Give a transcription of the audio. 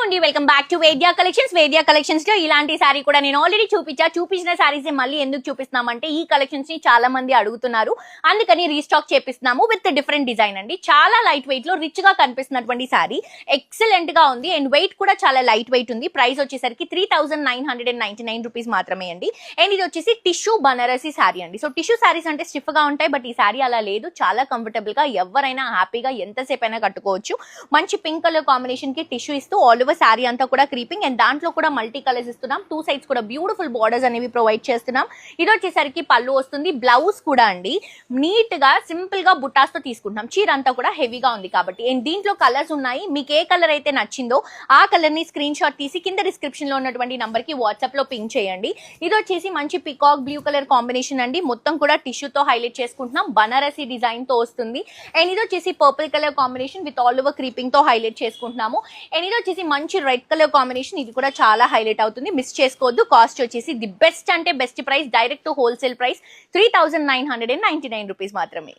అండి welcome back to వేద్యా collections లో ఇలాంటి సారీ కూడా నేను ఆల్రెడీ చూపించిన సారీస్ మళ్ళీ ఎందుకు చూపిస్తున్నామంటే ఈ కలెక్షన్స్ ని చాలా మంది అడుగుతున్నారు, అందుకని రీస్టాక్ చేపిస్తున్నాము విత్ డిఫరెంట్ డిజైన్ అండి. చాలా లైట్ వెయిట్ లో రిచ్ గా కనిపిస్తున్నటువంటి సారీ ఎక్సలెంట్ గా ఉంది అండ్ వెయిట్ కూడా చాలా లైట్ వెయిట్ ఉంది. ప్రైస్ వచ్చేసరికి 3999 రూపీస్ మాత్రమే అండి. అండ్ ఇది వచ్చేసి టిష్యూ బనారసి సారీ అండి. సో టిష్యూ సారీస్ అంటే స్టిఫ్ గా ఉంటాయి, బట్ ఈ సారీ అలా లేదు, చాలా కంఫర్టబుల్ గా ఎవరైనా హ్యాపీగా ఎంతసేపు అయినా కట్టుకోవచ్చు. మంచి పింక్ కలర్ కాంబినేషన్ కి టిష్యూ ఇస్తూ ఆల్ ఓవర్ సారీ అంతా కూడా క్రీపింగ్ అండ్ దాంట్లో కూడా మల్టీ కలర్స్ ఇస్తున్నాం. 2 సైడ్స్ కూడా బ్యూటిఫుల్ బార్డర్స్ అనేవి ప్రొవైడ్ చేస్తున్నాం. ఇది వచ్చేసరికి పళ్ళు వస్తుంది. బ్లౌజ్ కూడా అండి నీట్ గా సింపుల్ గా బుట్టాస్ తో తీసుకుంటున్నాం. చీర అంతా కూడా హెవీగా ఉంది కాబట్టి. అండ్ దీంట్లో కలర్స్ ఉన్నాయి, మీకు ఏ కలర్ అయితే నచ్చిందో ఆ కలర్ ని స్క్రీన్ షాట్ తీసి కింద డిస్క్రిప్షన్ లో ఉన్నటువంటి నంబర్ కి వాట్సాప్ లో పింక్ చేయండి. ఇది వచ్చేసి మంచి పికాక్ బ్లూ కలర్ కాంబినేషన్ అండి. మొత్తం కూడా టిష్యూతో హైలైట్ చేసుకుంటున్నాం. బనారసి డిజైన్ తో వస్తుంది. అండ్ ఇది వచ్చేసి purple colour combination with all over creeping తో హైలైట్ చేసుకుంటున్నాము. అండ్ ఇది వచ్చేసి మంచి రెడ్ కలర్ కాంబినేషన్, ఇది కూడా చాలా హైలైట్ అవుతుంది, మిస్ చేసుకోవద్దు. కాస్ట్ వచ్చేసి ది బెస్ట్ అంటే best price, direct to wholesale price 3999 rupees మాత్రమే.